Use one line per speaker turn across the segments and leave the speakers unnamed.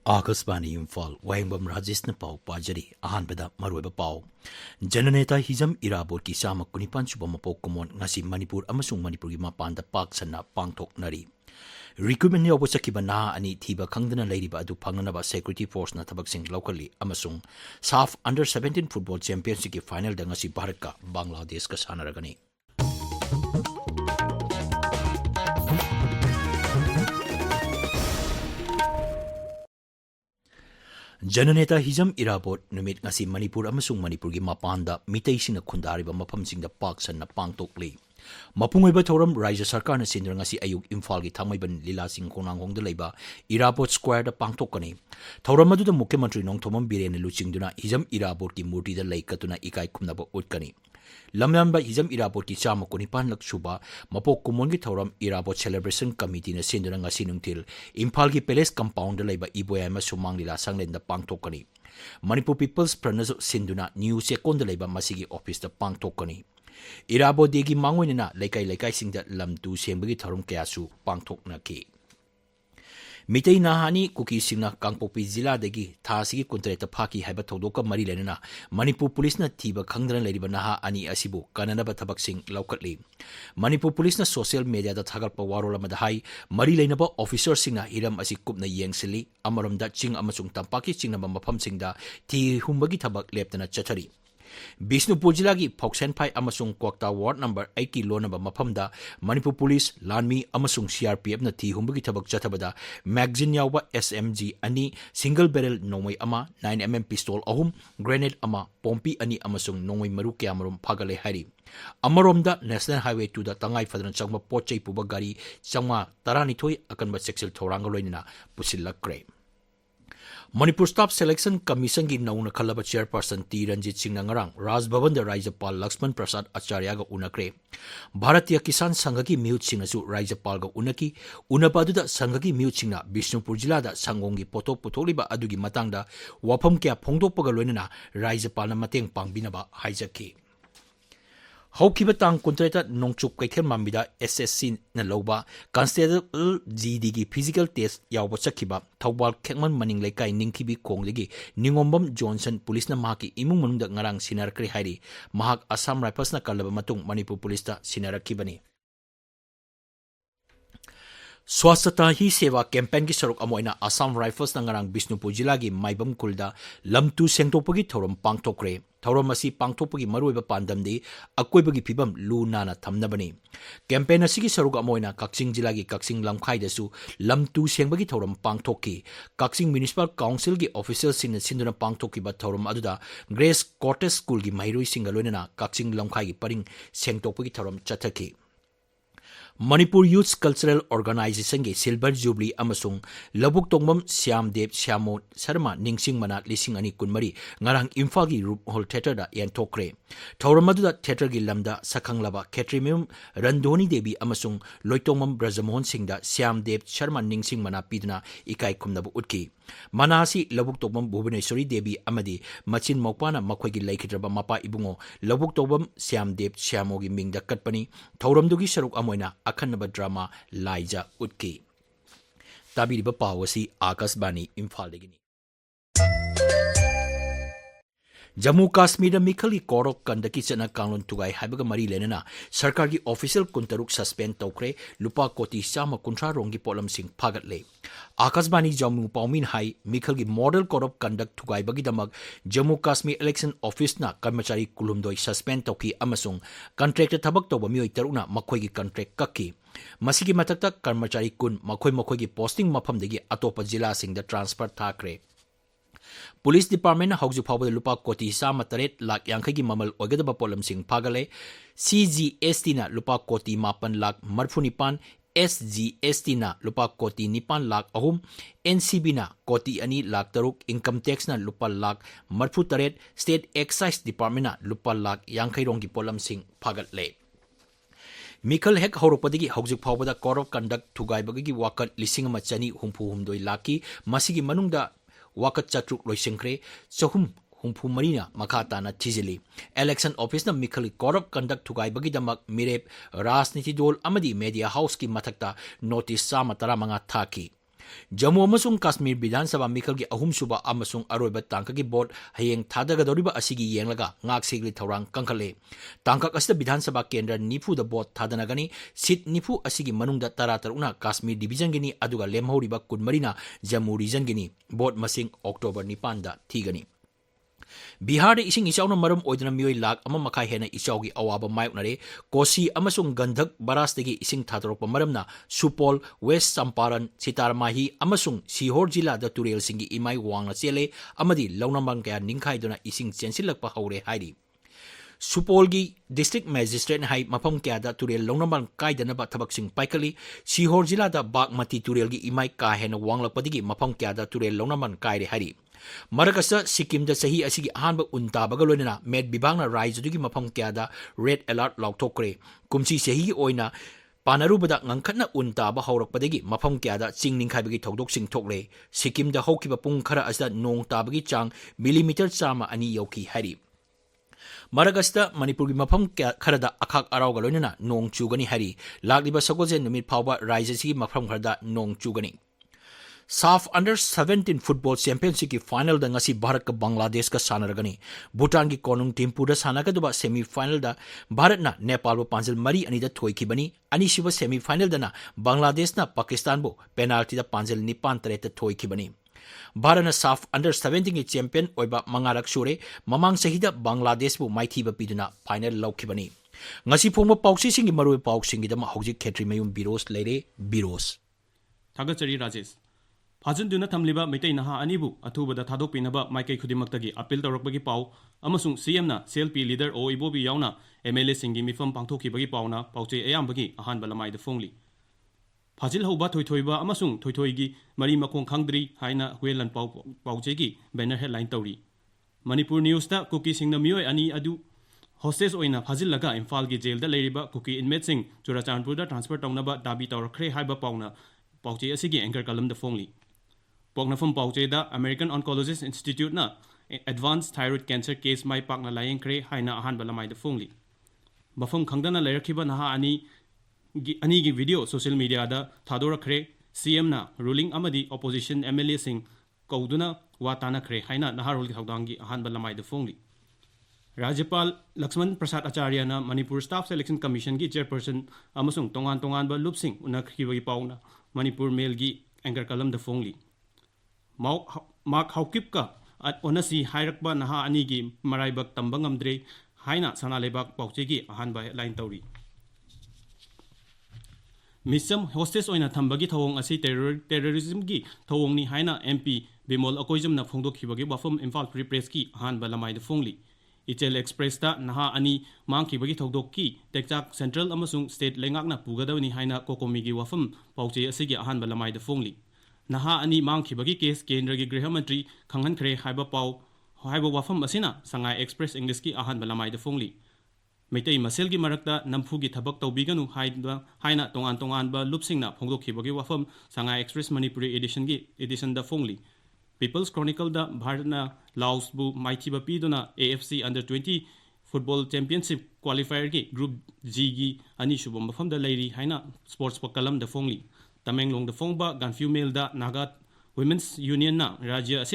Akasbani Imphal Wahengbam Rajesh na pau pajari ahanbada maruiba pau Jananeta hizam irabot ki sama kunipan suba mapok kumon ngasi Manipur amasung Manipur gi mapanda pak sana pangtok nari Recruitment yaw sakiba na ani thiba khangdana leiriba adu phangnaba security force na thabaksing locally amasung SAF under 17 football championship ki final da ngasi Bharat ka Bangladesh ka sanaragani Jananeta hizam irabot numit ngasi Manipur amasung Manipur gi mapanda mitay sina khundariba maphamsing da pak san na pangtokli Mapungoiba thoram Raja Sarkar na sindra ngasi ayuk Imphal gi thangmaiban lila sing konanghong da leiba Irabot Square da pangtokani thoram adu da Mukhyamantri Nongthomam Biren luchingduna hizam Irabot ki murti da leikatuna ikai khumnaba utkani Lamyamba hizam Irabot ki chama kunipan laksuba mapok kumon gi thoram Irabot Celebration Committee na sindra ngasi nungtil Imphal gi Palace compound da leiba iboya ma sumang lila sanglen da pangtokani Manipur People's Pronas sinduna New Second da leiba masigi office da pangtokani Irabot degi mangoinina laikai singda lamtu sembagi tharum kayasu pangthoknaki Mitei nahani kuki singna Kangpokpi Zilla degi thasigi kuntreta phaki haiba thodoka mari lenana Manipur Police na thiba khangdana leiriba naha ani asibu kananaba thabak sing laukatli Manipur Police na social media da thagalpa warol amada hai mari leinaba officer singna hiram asi kupna yengsili amaromda ching amasung tampaki chingnaba mafam singda thi humbagi thabak leptana chathari Bishnupur Jilla gi Phoksenphai amasung Kwakta Ward number 8 ki lonaba mafamda Manipur Police Lanmi amasung CRPF na thi humbagi thabak chathabada magazine yawba SMG ani single barrel nomoi ama 9mm pistol ahum grenade ama pompi ani amasung nomoi maru kyamarum phagale hari Amaromda National Highway 2 da tangai fadran changma pochai puba gari changma taranithoi akanba sexual thoranga loinina pusilakre Manipur Staff Selection Commission gi nauna khalaba chairperson T Ranjit Singh ngarang Raj Bhavan da Rajapal Lakshman Prasad Acharya ga unakre Bharatiya Kisan Sangha gi miyut singasu Rajapal ga unaki unapadu da Sangha gi miyut singna Bishnupur Jilla da Sangong gi potok putholiba adugi matangda wafam kya phongdokpaga loinana Rajapal na mateng pangbinaba haijaki Haukiba tang kuntreta nongchuk kaithel mambida SSC na loba Constable GD gi physical test yawba chakiba Thawbal Khekman maning laikai ningkibi konglegi Ningombam Johnson police na mahaki imung manungda ngarang sinarkri hairi mahak Assam Rifles na kalaba matung Manipur police ta sinarakibani Swasthata hi seva campaign gi saruk amoina Assam Rifles na ngarang Bishnupur Jilla gi Maibam Kulda lamtu sengtopagi thorom pangtokre thorom asi pangtopagi maruiba pandamdi akoibagi phibam lu nana thamnabani campaign asigi saruk amoina Kakching Jilla gi Kakching Lamkhai dasu lamtu sengbagi thorom pangtokki Kakching Municipal Council gi officials sing sinduna pangtokki ba thorom aduda Grace Cottage School gi mairoi singa loinana Kakching Lamkhai gi paring sengtopagi thorom chathaki Manipur Youth Cultural Organization gi Silver Jubilee amasung Labuk Tongmam Syamdev Syamot Sharma Ningsing Mana Lising Ani Kunmari ngarang Imphal gi Roop Hall Theatre da yan tokre Thauramadu theatre gi lamda sakhanglaba Khetrimum Randoni Devi amasung Loitongmam Brajamohan Singh da Syamdev Sharma Ningsing Mana piduna ikai khumnabu utki Manasi Labuk Tongmam Bhubaneswari Devi amadi Machin Mokpana makhoi gi laikhitraba mapa ibungo Labuk Tongmam Syamdev Syamo gi mingda katpani Thauramdugi saruk amoina akhanaba drama Laija Utki Tabiriba Pawasi Akasbani Imphal degini Jammu Kashmir Mikhali Korok Kandaki Chana Kanglon Tugai Habaga Mari Lenana Sarkar gi official kuntaruk suspend tokre lupa koti sama kuntra rongi polam sing phagat Akasbani Jammu Paumin Hai Mikhal gi model korok conduct Tugai bagi damag Jammu Kashmir Election Office na karmachari kulumdoi suspend toki amasung contract thabak toba mioi taruna makhoi gi contract kakki Masigi matakta karmachari kun makhoi gi posting mafam degi atopa jila sing da transfer thakre Police Department na hauju phawba lupa koti sama taret lak yankhay gi mamal oigadaba polam sing phagale CGST na lupa koti mapan lak marfunipan SGST na lupa koti nipan lak ahum NCB na koti ani lak taruk income tax na lupa lak marfu taret State Excise Department na lupa lak yankhay rongi polam sing phagatle Mikhal hek haurupadagi haujuk phawbada code of conduct thugaibagi wakat lising machani humpu humdoi laki masigi manungda wakat chatruk loisengkre chahum humpu marina makata na thizili election office na Mikhal code of conduct thugaibagi damak mirep rajniti dol amadi media house ki mathakta notice sama tara manga thaki Jammu amasung Kashmir Bidhan Sabha Mikhalgi ahumsuba amasung aroiba tangkaki board hayeng thadagadoriba asigi yenglaga ngak sigli thorang kangkhale. Tangkak asida Bidhan Sabha Kendra nipu da board thadanagani sit nipu asigi manungda tarataruna Kashmir Division gini aduga lemhoriba kunmarina Jammu region gini board masing October 9 da thigani. Bihar ising isauna maram oidana mioi lak ama makai hena isaugi awaba mayoknare Kosi amasung Gandhak Barastagi ising thatorokpa maramna Supol West Champaran Sitarmahi amasung Sihor jila da turel singi imai wangna chele amadi launamang kaya ningkhaidona ising chensilakpa haure hairi. Supolgi District Magistrate hai mapam kaya da turel launamang kaidanaba thabaksing paikali Sihor jila da Bagmati turelgi imai ka hena wanglakpadigi mapam kaya da turel launamang kaire hari. Marakasa Sikkim da sahi asigi ahanba untabaga loinana med bibangna raijudugi mapam kayada red alert lauktokre kumsi sahi oina panarubada ngangkhatna untaba haurakpadagi mapam kayada chingninghai thodok thokle Sikkim da haukiba pung khara asda nong tabagi chang millimeter chama ani yoki hari. Maragasta Manipur gi mapam kharada akhak arauga loinana nong chugani hari lagliba sagoje numit phawba raijasi mapam kharada nong chugani. SAF Under-17 Football Championship की final दा ngasi Bharat ka Bangladesh ka sanaragani Bhutan ki konung team puda sanagaduba semi final da Bharat na Nepal bo panjal mari ani da thoikibani ani siba semi final da na Bangladesh na Pakistan bo penalty da panjal nipan tare ta thoikibani. Bharat na SAF Under-17 ki champion oiba mangarak sure mamang sahida Bangladesh bo maithiba piduna final laukibani. Ngasi phongma pausi singi maroi pauk singi da ma hojik khetri mayum Birosh leire Birosh
Thagachari Rajesh Hajun duna thamliba mitai naha anibu athubada thadok pinaba maikai khudimaktagi appeal tawrakbagi pau amasung CM na CLP leader o ibobi yauna MLA singi mifam pangthokibagi pauna pauche ayambagi ahan balamai da fongli Phajil hoba thoithoiba amasung thoithoigi mari makong khangdri haina huelan pauche gi banner headline tawri Manipur news ta cookie singna mioi ani adu hostage oina phajil laga Imphal gi jail da leiriba cookie inmate sing Churachandpur da transfer tawnaba dabi tawrakre haiba pauna pauche asigi anchor kalam da fongli Pognafam pauche da American Oncologist Institute na advanced thyroid cancer case mai pakna layeng kre haina ahan balamai da fongli mafam khangdana lerakhiba naha ani gi video social media da thadora kre CM na ruling amadi opposition MLA sing kauduna watana kre haina naharol thawdangi ahan balamai da fongli Rajyapal Lakshman Prasad Acharya na Manipur Staff Selection Commission gi chairperson amasung tongan ba lupsing unakhiba gi pauna Manipur Mail gi anchor kalam da fongli Mark Haukipka at onasi hairakba naha anigi maraibak tambangamdre haina sanalebak pauchegi ahanba headline tawri Misam hostage oina thambagi thawong asi terrorism gi thawong ni haina MP Bimol Akoijam na phongdokhibagi wafam Imphal Free Press ki ahanba lamai da fongli Ichel Express ta naha ani mangkhibagi thodok ki tekchak central amasung state lengak na pugadawni haina kokomigi wafam pauche asigi ahanba lamai da fongli Naha ani mangkhibagi case Kendra gi Griha Mantri khanghan khre haiba pau haiba wafam asina Sangai Express English ki ahan balamai da fongli Meitai masel gi marakta namphu gi thabak tawbiganu haina tongan ba lupsing na phongdokhibagi wafam Sangai Express Manipuri edition da fongli People's Chronicle da Bharatna Laos bu maithiba piduna AFC Under-20 Football Championship qualifier gi Group G gi ani shubam mafam da leiri haina sports pakalam da fongli Tamenglong da fongba Ganfu Mail da Naga Women's Union na Rajya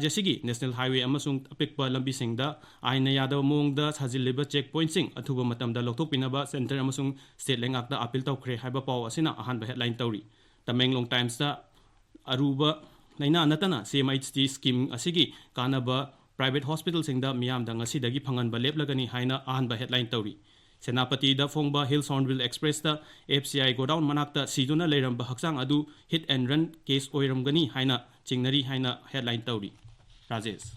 Sigi National Highway amasung apikpa lambi sing da aina yadaw mong da sajiliba checkpoint sing athuba matam da lokthok pinaba center amasung state lengak da appeal tawkhre haiba paw asina ahan ba headline tawri Tamenglong Times da aruba laina natana CMHT scheme asigi kanaba private hospital sing da miyam da ngasi dagi phangan ba leplagani haina ahan ba headline tawri Senapati da Fongba Hill Soundville Express da FCI Godown Manakta Siduna Leiramba Haksang Adu hit and run case Oiramgani Haina Chingnari Haina headline Tauri Rajesh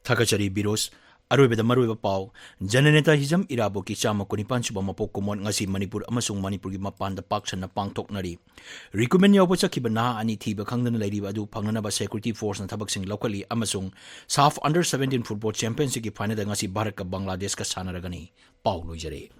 Thakachari Birosh Aroibeda Maruiba Pau Jananeta Hijam Irabo ki Chama Kunipan Suba Mapok Kumon ngasi Manipur amasung Manipur gi mapan da paksan na pangtoknari recommend yaw chakiba na ani thiba khangdana leiriba adu phangnanaba security force na thabaksing locally amasung SAF Under-17 Football Championship ki final ngasi Bharat ka Bangladesh ka sanaragani Pau loijare